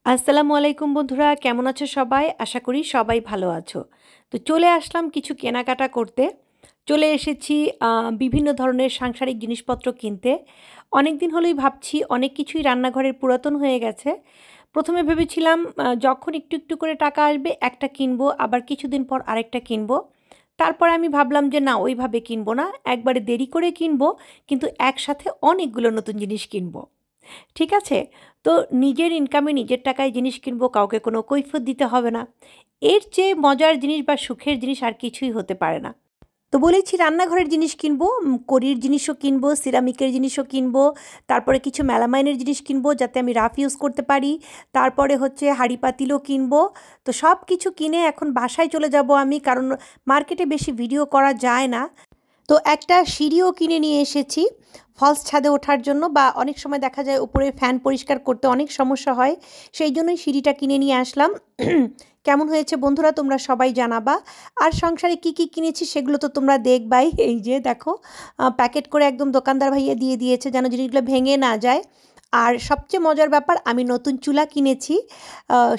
আসসালামু আলাইকুম বন্ধুরা, কেমন আছো সবাই? আশা করি সবাই ভালো আছো। তো চলে আসলাম কিছু কেনাকাটা করতে। চলে এসেছি বিভিন্ন ধরনের সাংসারিক জিনিসপত্র কিনতে। অনেক দিন হলোই ভাবছি অনেক কিছুই রান্নাঘরের পুরাতন হয়ে গেছে। প্রথমে ভেবেছিলাম যখন একটু একটু করে টাকা আসবে একটা কিনবো, আবার কিছুদিন পর আরেকটা কিনবো। তারপরে আমি ভাবলাম যে না, ওইভাবে কিনবো না, একবারে দেরি করে কিনবো, কিন্তু একসাথে অনেকগুলো নতুন জিনিস কিনবো। ঠিক আছে? তো নিজের ইনকামে নিজের টাকায় জিনিস কিনবো, কাউকে কোনো কৈফিয়ত দিতে হবে না। এর চেয়ে মজার জিনিস বা সুখের জিনিস আর কিছুই হতে পারে না। তো বলেছি রান্নাঘরের জিনিস কিনবো, কড়ির জিনিসও কিনবো, সিরামিকের জিনিসও কিনবো, তারপরে কিছু মেলামাইনের জিনিস কিনবো যাতে আমি রাফ ইউজ করতে পারি, তারপরে হচ্ছে হাঁড়ি পাতিলও কিনবো। তো সব কিছু কিনে এখন বাসায় চলে যাব আমি, কারণ মার্কেটে বেশি ভিডিও করা যায় না। তো একটা সিঁড়িও কিনে নিয়ে এসেছি ফলস ছাদে ওঠার জন্য, বা অনেক সময় দেখা যায় উপরে ফ্যান পরিষ্কার করতে অনেক সমস্যা হয়, সেই জন্যই সিঁড়িটা কিনে নিয়ে আসলাম। কেমন হয়েছে বন্ধুরা তোমরা সবাই জানাবা। আর সংসারে কি কি কিনেছি সেগুলো তো তোমরা দেখবাই। এই যে দেখো, প্যাকেট করে একদম দোকানদার ভাইয়া দিয়ে দিয়েছে যেন জিনিসগুলো ভেঙে না যায়। আর সবচেয়ে মজার ব্যাপার, আমি নতুন চুলা কিনেছি।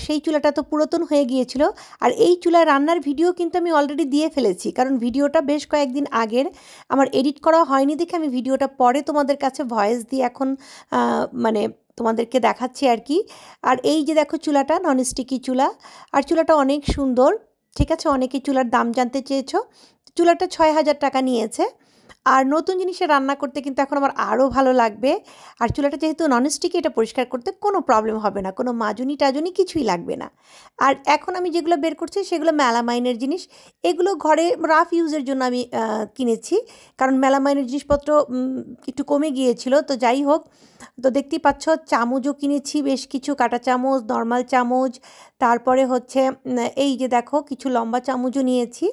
সেই চুলাটা তো পুরাতন হয়ে গিয়েছিল। আর এই চুলায় রান্নার ভিডিও কিন্তু আমি অলরেডি দিয়ে ফেলেছি, কারণ ভিডিওটা বেশ কয়েকদিন আগের, আমার এডিট করা হয়নি দেখে আমি ভিডিওটা পরে তোমাদের কাছে ভয়েস দিয়ে এখন মানে তোমাদেরকে দেখাচ্ছি আর কি। আর এই যে দেখো চুলাটা ননস্টিকি চুলা, আর চুলাটা অনেক সুন্দর। ঠিক আছে, অনেকে চুলার দাম জানতে চেয়েছো। চুলাটা 6,000 টাকা নিয়েছে। আর নতুন জিনিসে রান্না করতে কিন্তু এখন আমার আরও ভালো লাগবে। আর চুলাটা যেহেতু ননস্টিকি, এটা পরিষ্কার করতে কোনো প্রবলেম হবে না, কোনো মাজুনি টাজুনি কিছুই লাগবে না। আর এখন আমি যেগুলো বের করছি সেগুলো মেলামাইনের জিনিস। এগুলো ঘরে রাফ ইউজের জন্য আমি কিনেছি, কারণ মেলামাইনের জিনিসপত্র একটু কমে গিয়েছিল। তো যাই হোক, তো দেখতেই পাচ্ছ চামচও কিনেছি, বেশ কিছু কাঁটা চামচ, নর্মাল চামচ, তারপরে হচ্ছে এই যে দেখো কিছু লম্বা চামচও নিয়েছি।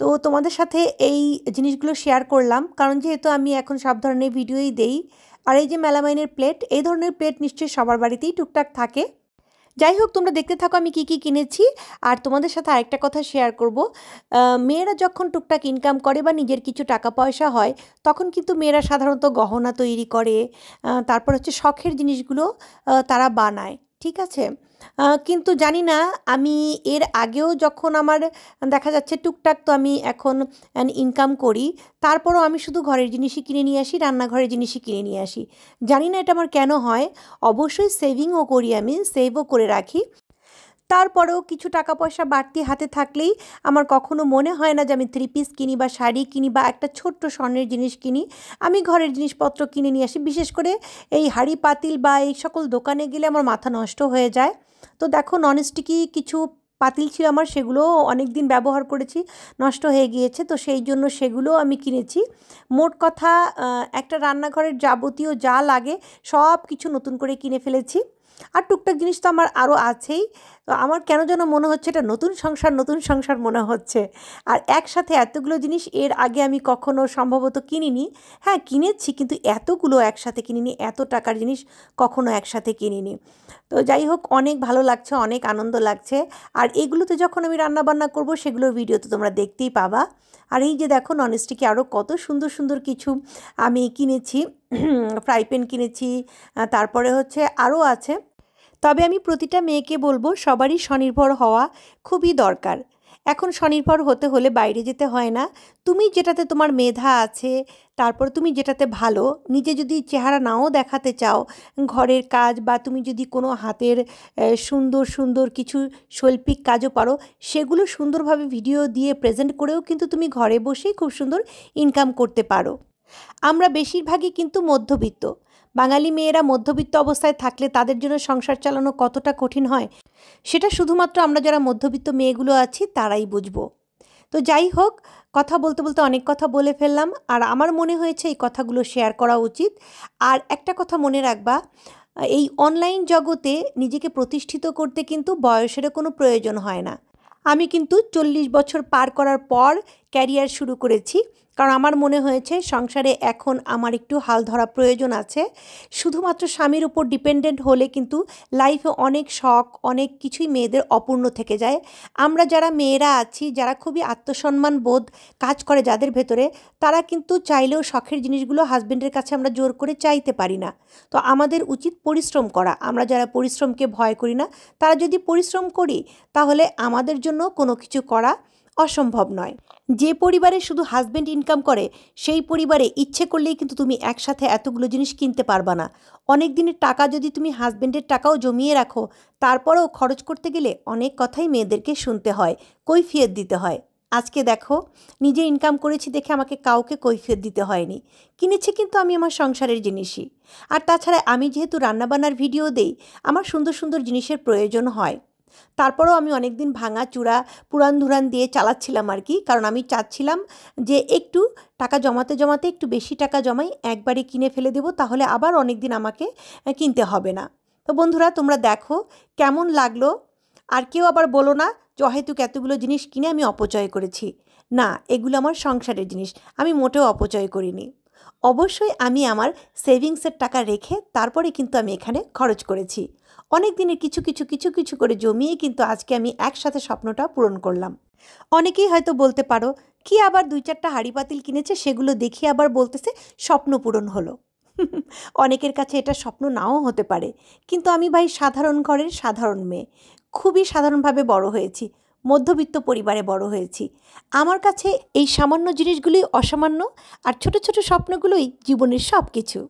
তো তোমাদের সাথে এই জিনিসগুলো শেয়ার করলাম, কারণ যেহেতু আমি এখন সব ধরনের ভিডিওই দেই। আর এই যে মেলামাইনের প্লেট, এই ধরনের প্লেট নিশ্চয়ই সবার বাড়িতেই টুকটাক থাকে। যাই হোক, তোমরা দেখতে থাকো আমি কি কি কিনেছি। আর তোমাদের সাথে আরেকটা কথা শেয়ার করব, মেয়েরা যখন টুকটাক ইনকাম করে বা নিজের কিছু টাকা পয়সা হয়, তখন কিন্তু মেয়েরা সাধারণত গহনা তৈরি করে, তারপর হচ্ছে শখের জিনিসগুলো তারা বানায়। ঠিক আছে? কিন্তু জানি না, আমি এর আগেও যখন আমার দেখা যাচ্ছে টুকটাক, তো আমি এখন ইনকাম করি, তারপরও আমি শুধু ঘরের জিনিসই কিনে নিয়ে আসি, রান্নাঘরের জিনিসই কিনে নিয়ে আসি। জানি না এটা আমার কেন হয়। অবশ্যই সেভিংও করি, আমি সেভও করে রাখি। তারপরেও কিছু টাকা পয়সা বাড়তি হাতে থাকলেই আমার কখনো মনে হয় না যে আমি থ্রি পিস কিনি বা শাড়ি কিনি বা একটা ছোট্ট স্বর্ণের জিনিস কিনি। আমি ঘরের জিনিসপত্র কিনে নিয়ে আসি। বিশেষ করে এই হাঁড়ি পাতিল বা এই সকল দোকানে গেলে আমার মাথা নষ্ট হয়ে যায়। তো দেখো ননস্টিকি কিছু পাতিল ছিল আমার, সেগুলো অনেক দিন ব্যবহার করেছি, নষ্ট হয়ে গিয়েছে, তো সেই জন্য সেগুলোও আমি কিনেছি। মোট কথা, একটা রান্নাঘরের যাবতীয় যা লাগে সব কিছু নতুন করে কিনে ফেলেছি। আর টুকটাক জিনিস তো আমার আরও আছেই। তো আমার কেন যেন মনে হচ্ছে এটা নতুন সংসার, নতুন সংসার মনে হচ্ছে। আর একসাথে এতগুলো জিনিস এর আগে আমি কখনো সম্ভবত কিনিনি। হ্যাঁ কিনেছি, কিন্তু এতগুলো একসাথে কিনিনি, এত টাকার জিনিস কখনো একসাথে কিনিনি। তো যাই হোক, অনেক ভালো লাগছে, অনেক আনন্দ লাগছে। আর এগুলোতে যখন আমি রান্নাবান্না করব সেগুলোর ভিডিও তো তোমরা দেখতেই পাবা। আর এই যে দেখো ননস্টিকে আরও কত সুন্দর সুন্দর কিছু আমি কিনেছি। ফ্রাই প্যান কিনেছি, তারপরে হচ্ছে আরও আছে। তবে আমি প্রতিটা মেয়েকে বলবো সবারই স্বনির্ভর হওয়া খুবই দরকার। এখন স্বনির্ভর হতে হলে বাইরে যেতে হয় না। তুমি যেটাতে তোমার মেধা আছে, তারপর তুমি যেটাতে ভালো, নিজে যদি চেহারা নাও দেখাতে চাও, ঘরের কাজ বা তুমি যদি কোনো হাতের সুন্দর সুন্দর কিছু শৈল্পিক কাজও পারো, সেগুলো সুন্দরভাবে ভিডিও দিয়ে প্রেজেন্ট করেও কিন্তু তুমি ঘরে বসেই খুব সুন্দর ইনকাম করতে পারো। আমরা বেশিরভাগই কিন্তু মধ্যবিত্ত। বাঙালি মেয়েরা মধ্যবিত্ত অবস্থায় থাকলে তাদের জন্য সংসার চালানো কতটা কঠিন হয়, সেটা শুধুমাত্র আমরা যারা মধ্যবিত্ত মেয়েগুলো আছি তারাই বুঝবো। তো যাই হোক, কথা বলতে বলতে অনেক কথা বলে ফেললাম, আর আমার মনে হয়েছে এই কথাগুলো শেয়ার করা উচিত। আর একটা কথা মনে রাখবা, এই অনলাইন জগতে নিজেকে প্রতিষ্ঠিত করতে কিন্তু বয়সেরও কোনো প্রয়োজন হয় না। আমি কিন্তু 40 বছর পার করার পর ক্যারিয়ার শুরু করেছি, কারণ আমার মনে হয়েছে সংসারে এখন আমার একটু হাল ধরা প্রয়োজন আছে। শুধুমাত্র স্বামীর উপর ডিপেন্ডেন্ট হলে কিন্তু লাইফে অনেক শখ, অনেক কিছুই মেয়েদের অপূর্ণ থেকে যায়। আমরা যারা মেয়েরা আছি, যারা খুবই আত্মসম্মান বোধ কাজ করে যাদের ভেতরে, তারা কিন্তু চাইলেও শখের জিনিসগুলো হাজবেন্ডের কাছে আমরা জোর করে চাইতে পারি না। তো আমাদের উচিত পরিশ্রম করা। আমরা যারা পরিশ্রমকে ভয় করি না, তারা যদি পরিশ্রম করি তাহলে আমাদের জন্য কোনো কিছু করা অসম্ভব নয়। যে পরিবারে শুধু হাজবেন্ড ইনকাম করে, সেই পরিবারে ইচ্ছে করলেই কিন্তু তুমি একসাথে এতগুলো জিনিস কিনতে পারবা না। অনেক দিনের টাকা যদি তুমি হাজবেন্ডের টাকাও জমিয়ে রাখো, তারপরেও খরচ করতে গেলে অনেক কথাই মেয়েদেরকে শুনতে হয়, কৈফিয়ত দিতে হয়। আজকে দেখো, নিজে ইনকাম করেছি দেখে আমাকে কাউকে কৈফিয়ত দিতে হয়নি। কিনেছি কিন্তু আমি আমার সংসারের জিনিসই। আর তাছাড়া আমি যেহেতু রান্নাবান্নার ভিডিও দেই, আমার সুন্দর সুন্দর জিনিসের প্রয়োজন হয়। তারপরেও আমি অনেক দিন ভাঙা চূড়া পুরান ধুরান দিয়ে চালাচ্ছিলাম আর কি, কারণ আমি চাচ্ছিলাম যে একটু টাকা জমাতে জমাতে একটু বেশি টাকা জমাই, একবারে কিনে ফেলে দেবো, তাহলে আবার অনেক দিন আমাকে কিনতে হবে না। তো বন্ধুরা, তোমরা দেখো কেমন লাগলো। আর কেউ আবার বলো না যে অহেতুক এতগুলো জিনিস কিনে আমি অপচয় করেছি। না, এগুলো আমার সংসারের জিনিস, আমি মোটেও অপচয় করিনি। অবশ্যই আমি আমার সেভিংসের টাকা রেখে তারপরে কিন্তু আমি এখানে খরচ করেছি। অনেক দিনের কিছু কিছু কিছু কিছু করে জমিয়ে কিন্তু আজকে আমি একসাথে স্বপ্নটা পূরণ করলাম। অনেকেই হয়তো বলতে পারো, কি আবার 2-4টা হাঁড়ি পাতিল কিনেছে, সেগুলো দেখিয়ে আবার বলতেছে স্বপ্ন পূরণ হলো। অনেকের কাছে এটা স্বপ্ন নাও হতে পারে, কিন্তু আমি ভাই সাধারণ ঘরের সাধারণ মেয়ে, খুবই সাধারণভাবে বড় হয়েছি, মধ্যবিত্ত পরিবারে বড় হয়েছি। আমার কাছে এই সামান্য জিনিসগুলোই অসামান্য, আর ছোট ছোট স্বপ্নগুলোই জীবনের সব কিছু।